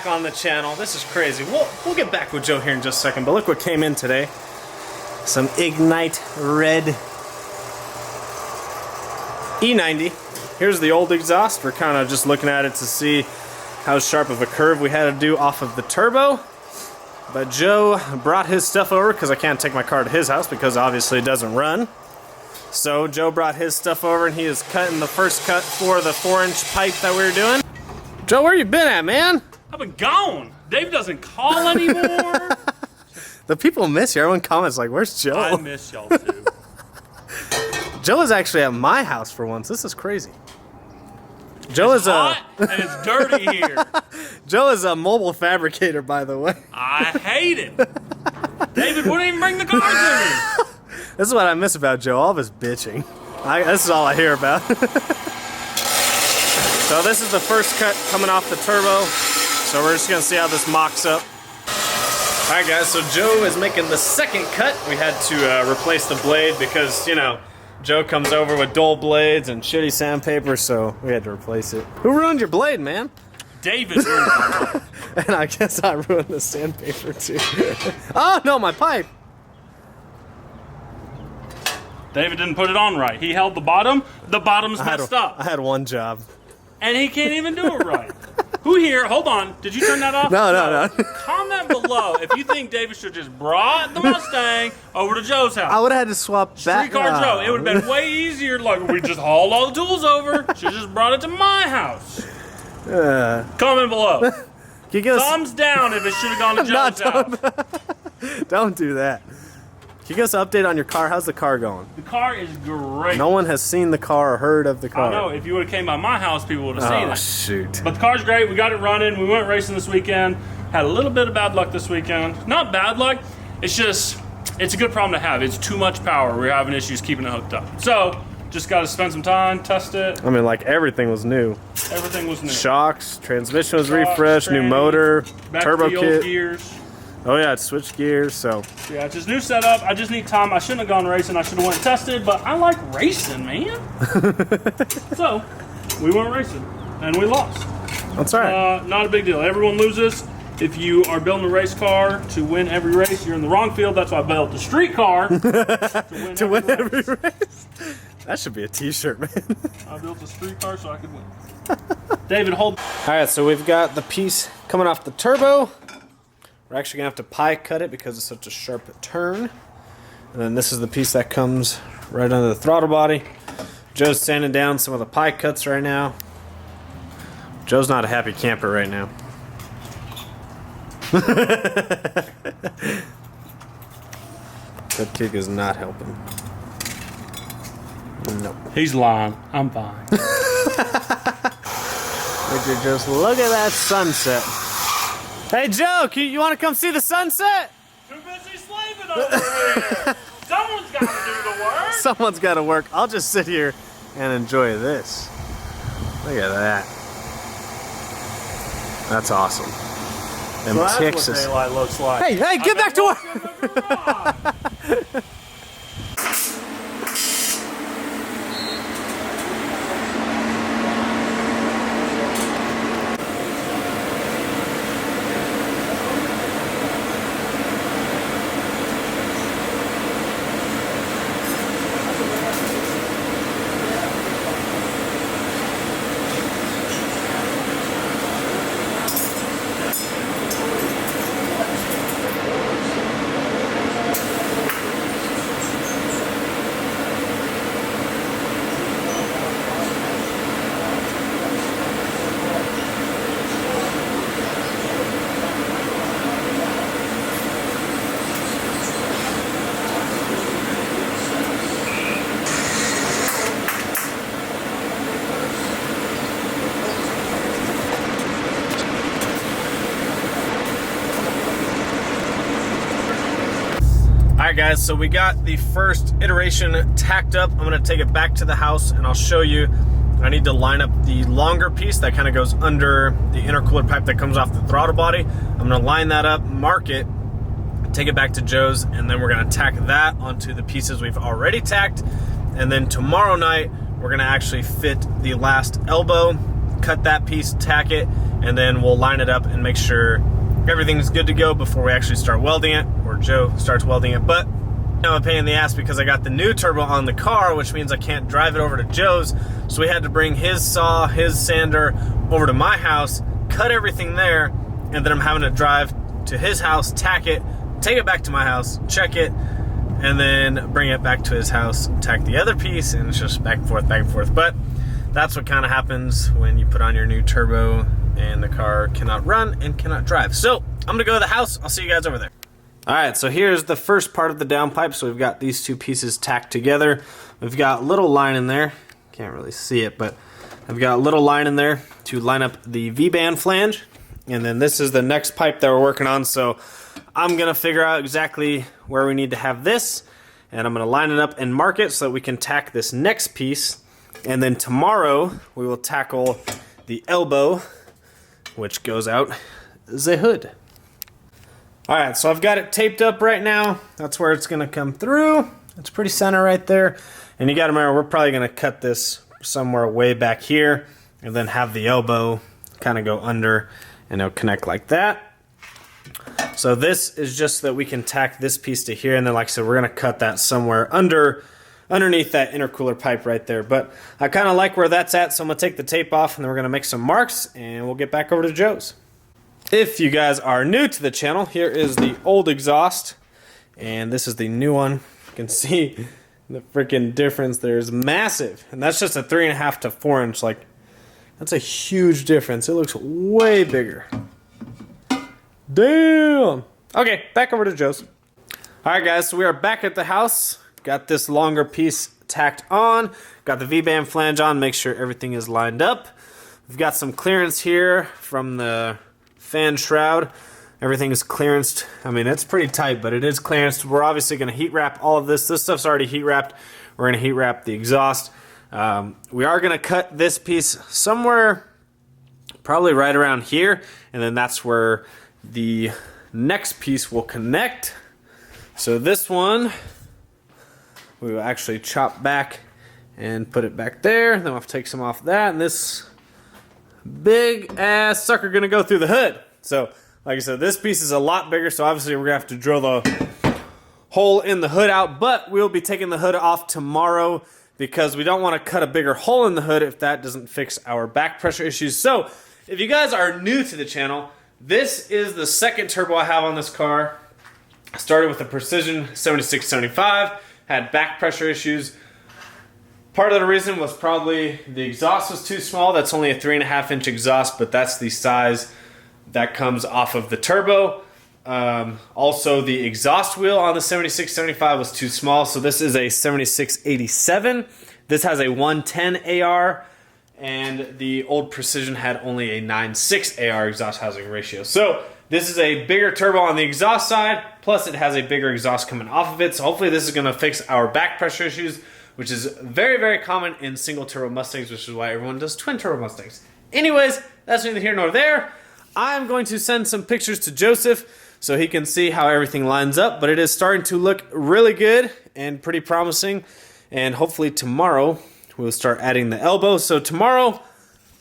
back on the channel. This is crazy. We'll get back with Joe here in just a second, but look what came in today. Some Ignite Red E90. Here's the old exhaust. We're kind of just looking at it to see how sharp of a curve we had to do off of the turbo. But Joe brought his stuff over because I can't take my car to his house because obviously it doesn't run. So Joe brought his stuff over and he is cutting the first cut for the 4-inch pipe that we were doing. Joe, where you been at, man? I've been gone. Dave doesn't call anymore. The people miss you. Everyone comments like, where's Joe? I miss y'all too. Joe is actually at my house for once. This is crazy. Joe it's is hot and it's dirty here. Joe is a mobile fabricator, by the way. I hate it. David wouldn't even bring the car to me. This is what I miss about Joe, all of his bitching. This is all I hear about. So this is the first cut coming off the turbo. So we're just gonna see how this mocks up. All right guys, so Joe is making the second cut. We had to replace the blade because, you know, Joe comes over with dull blades and shitty sandpaper, so we had to replace it. Who ruined your blade, man? David ruined my blade. And I guess I ruined the sandpaper too. Oh no, my pipe. David didn't put it on right. He held the bottom. The bottom's messed up. I had one job. And he can't even do it right. Who here, hold on, did you turn that off? No. Comment below if you think David should just brought the Mustang over to Joe's house. I would have had to swap back. Streetcar Joe, it would have been way easier. Like, we just hauled all the tools over. Should just brought it to my house. Comment below. Thumbs down if it should have gone to Joe's house. Don't do that. Can you give us an update on your car? How's the car going? The car is great. No one has seen the car or heard of the car. I know. If you would have came by my house, people would have seen it. Oh, shoot. But the car's great. We got it running. We went racing this weekend. Had a little bit of bad luck this weekend. Not bad luck. It's just, it's a good problem to have. It's too much power. We're having issues keeping it hooked up. So, just got to spend some time, test it. I mean, like, everything was new. Everything was new. Shocks, transmission was refreshed, new motor, turbo kit. Gears. Oh yeah, it switched gears, so. Yeah, it's just new setup. I just need time. I shouldn't have gone racing. I should have went and tested, but I like racing, man. So, we went racing, and we lost. That's all right. Not a big deal. Everyone loses. If you are building a race car to win every race, you're in the wrong field. That's why I built the street car to win every race. That should be a t-shirt, man. I built a street car so I could win. David, hold. All right, so we've got the piece coming off the turbo. We're actually gonna have to pie cut it because it's such a sharp turn. And then this is the piece that comes right under the throttle body. Joe's sanding down some of the pie cuts right now. Joe's not a happy camper right now. That kick is not helping. Nope. He's lying. I'm fine. Would you just look at that sunset? Hey Joe, you want to come see the sunset? Too busy slaving over here. Someone's got to do the work. Someone's got to work. I'll just sit here and enjoy this. Look at that. That's awesome. So that's what daylight looks like. Hey, get back to work! Alright guys, so we got the first iteration tacked up. I'm going to take it back to the house and I'll show you. I need to line up the longer piece that kind of goes under the intercooler pipe that comes off the throttle body. I'm going to line that up, mark it, take it back to Joe's, and then we're going to tack that onto the pieces we've already tacked. And then tomorrow night, we're going to actually fit the last elbow cut that piece, tack it, and then we'll line it up and make sure everything's good to go before we actually start welding it, or Joe starts welding it. But I'm a pain in the ass because I got the new turbo on the car, which means I can't drive it over to Joe's. So we had to bring his saw, his sander over to my house, cut everything there, and then I'm having to drive to his house, tack it, take it back to my house, check it, and then bring it back to his house, tack the other piece, and it's just back and forth, back and forth. But that's what kind of happens when you put on your new turbo and the car cannot run and cannot drive. So I'm gonna go to the house. I'll see you guys over there. All right, so here's the first part of the downpipe. So we've got these two pieces tacked together. We've got a little line in there. Can't really see it, but I've got a little line in there to line up the V-band flange. And then this is the next pipe that we're working on. So I'm gonna figure out exactly where we need to have this, and I'm gonna line it up and mark it so that we can tack this next piece. And then tomorrow we will tackle the elbow, which goes out the hood. All right, so I've got it taped up right now. That's where it's gonna come through. It's pretty center right there. And you gotta remember, we're probably gonna cut this somewhere way back here and then have the elbow kind of go under and it'll connect like that. So this is just so that we can tack this piece to here, and then like I said, we're gonna cut that somewhere underneath that intercooler pipe right there. But I kind of like where that's at, so I'm gonna take the tape off and then we're gonna make some marks and we'll get back over to Joe's. If you guys are new to the channel, here is the old exhaust and this is the new one. You can see the freaking difference there is massive, and that's just a 3.5 to 4 inch. Like, that's a huge difference. It looks way bigger. Damn. Okay, back over to Joe's. All right, guys, so we are back at the house. Got this longer piece tacked on. Got the V-band flange on. Make sure everything is lined up. We've got some clearance here from the fan shroud. Everything is clearanced. I mean, it's pretty tight, but it is clearanced. We're obviously going to heat wrap all of this. This stuff's already heat wrapped. We're going to heat wrap the exhaust. We are going to cut this piece somewhere probably right around here, and then that's where the next piece will connect. So this one we will actually chop back and put it back there. Then we'll have to take some off that, and this big ass sucker gonna go through the hood. So like I said, this piece is a lot bigger, so obviously we're gonna have to drill the hole in the hood out, but we'll be taking the hood off tomorrow because we don't want to cut a bigger hole in the hood if that doesn't fix our back pressure issues. So if you guys are new to the channel, this is the second turbo I have on this car. I started with a Precision 7675, had back pressure issues. Part of the reason was probably the exhaust was too small. That's only a 3.5 inch exhaust, but that's the size that comes off of the turbo. Also, the exhaust wheel on the 7675 was too small, so this is a 7687. This has a 110 AR, and the old Precision had only a 9.6 AR exhaust housing ratio. So this is a bigger turbo on the exhaust side, plus it has a bigger exhaust coming off of it. So hopefully this is going to fix our back pressure issues, which is very, very common in single turbo Mustangs, which is why everyone does twin turbo Mustangs. Anyways, that's neither here nor there. I'm going to send some pictures to Joseph so he can see how everything lines up, but it is starting to look really good and pretty promising. And hopefully tomorrow we'll start adding the elbow. So tomorrow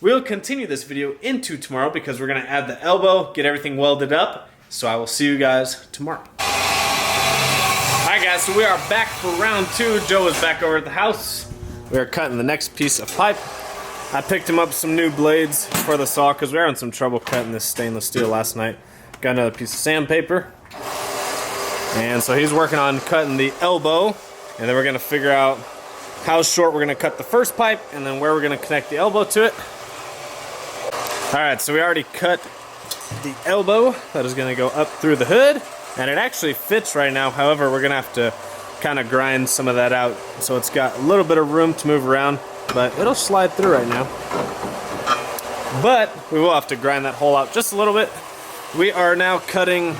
we'll continue this video into tomorrow because we're going to add the elbow, get everything welded up. So I will see you guys tomorrow. Alright guys, so we are back for round 2. Joe is back over at the house. We are cutting the next piece of pipe. I picked him up some new blades for the saw because we were having some trouble cutting this stainless steel last night. Got another piece of sandpaper. And so he's working on cutting the elbow, and then we're going to figure out how short we're going to cut the first pipe and then where we're going to connect the elbow to it. Alright, so we already cut the elbow that is going to go up through the hood, and it actually fits right now. However, we're going to have to kind of grind some of that out so it's got a little bit of room to move around, but it'll slide through right now. But we will have to grind that hole out just a little bit. We are now cutting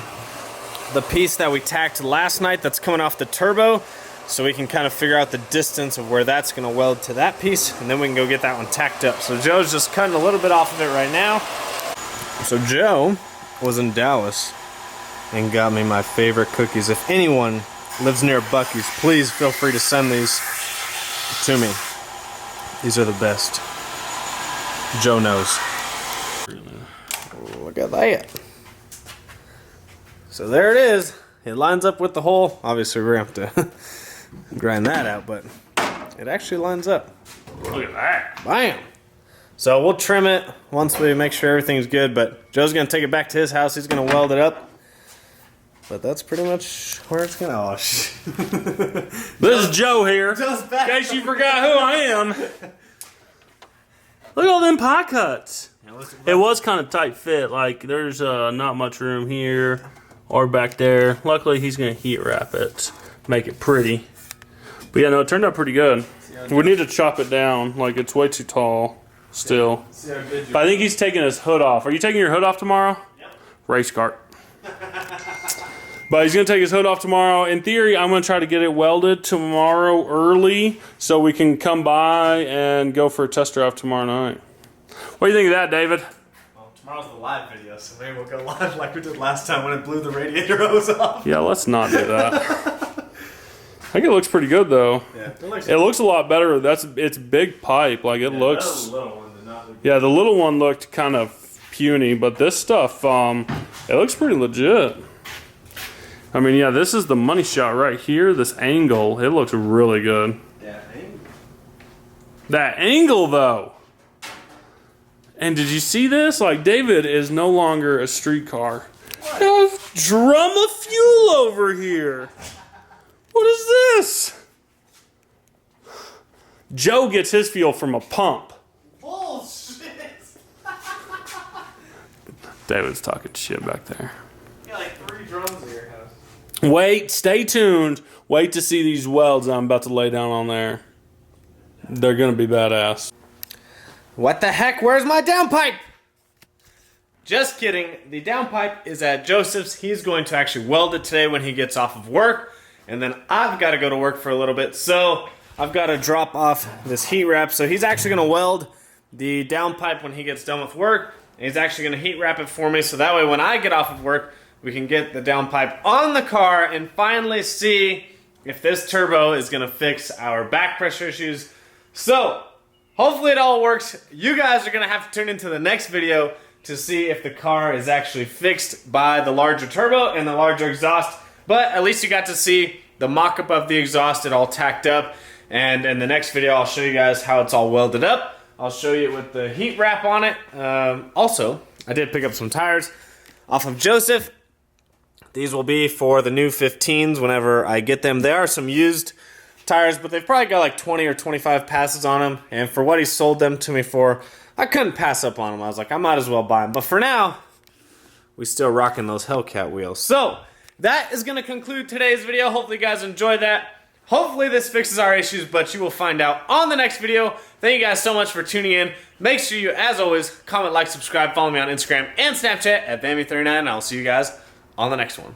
the piece that we tacked last night that's coming off the turbo, so we can kind of figure out the distance of where that's going to weld to that piece, and then we can go get that one tacked up. So Joe's just cutting a little bit off of it right now. So Joe was in Dallas and got me my favorite cookies. If anyone lives near Buc-ee's, please feel free to send these to me. These are the best. Joe knows. Look at that. So there it is. It lines up with the hole. Obviously, we're going to have to grind that out, but it actually lines up. Look at that. Bam! So we'll trim it once we make sure everything's good, but Joe's going to take it back to his house. He's going to weld it up. But that's pretty much where it's going to... Oh, This is Joe here. Joe's In back. case you forgot who I am. Look at all them pie cuts. It was kind of tight fit. Like, there's not much room here or back there. Luckily, he's going to heat wrap it, make it pretty. But yeah, no, it turned out pretty good. We need to chop it down. Like, it's way too tall still. But I think he's taking his hood off. Are you taking your hood off tomorrow? Yep. Race cart. But he's going to take his hood off tomorrow. In theory, I'm going to try to get it welded tomorrow early so we can come by and go for a test drive tomorrow night. What do you think of that, David? Well, tomorrow's the live video, so maybe we'll go live like we did last time when it blew the radiator hose off. Yeah, let's not do that. I think it looks pretty good, though. Yeah, it looks a lot better. It's big pipe. Like, it looks... That was a little one did not look Yeah, the little one looked kind of puny, but this stuff, it looks pretty legit. I mean, yeah, this is the money shot right here. This angle, it looks really good. Yeah, That angle, though. And did you see this? Like, David is no longer a street car. A drum of fuel over here. What is this? Joe gets his fuel from a pump. Bullshit! David's talking shit back there. You got like 3 drums in your house. Wait, stay tuned. Wait to see these welds I'm about to lay down on there. They're gonna be badass. What the heck? Where's my downpipe? Just kidding. The downpipe is at Joseph's. He's going to actually weld it today when he gets off of work. And then I've got to go to work for a little bit. So I've got to drop off this heat wrap. So he's actually going to weld the downpipe when he gets done with work. And he's actually going to heat wrap it for me. So that way when I get off of work, we can get the downpipe on the car and finally see if this turbo is going to fix our back pressure issues. So hopefully it all works. You guys are going to have to tune into the next video to see if the car is actually fixed by the larger turbo and the larger exhaust. But at least you got to see the mock-up of the exhaust, it all tacked up. And in the next video, I'll show you guys how it's all welded up. I'll show you with the heat wrap on it. Also, I did pick up some tires off of Joseph. These will be for the new 15s whenever I get them. They are some used tires, but they've probably got like 20 or 25 passes on them. And for what he sold them to me for, I couldn't pass up on them. I was like, I might as well buy them. But for now, we still rocking those Hellcat wheels. So that is going to conclude today's video. Hopefully you guys enjoyed that. Hopefully this fixes our issues, but you will find out on the next video. Thank you guys so much for tuning in. Make sure you, as always, comment, like, subscribe, follow me on Instagram and Snapchat at Bambi39, and I'll see you guys on the next one.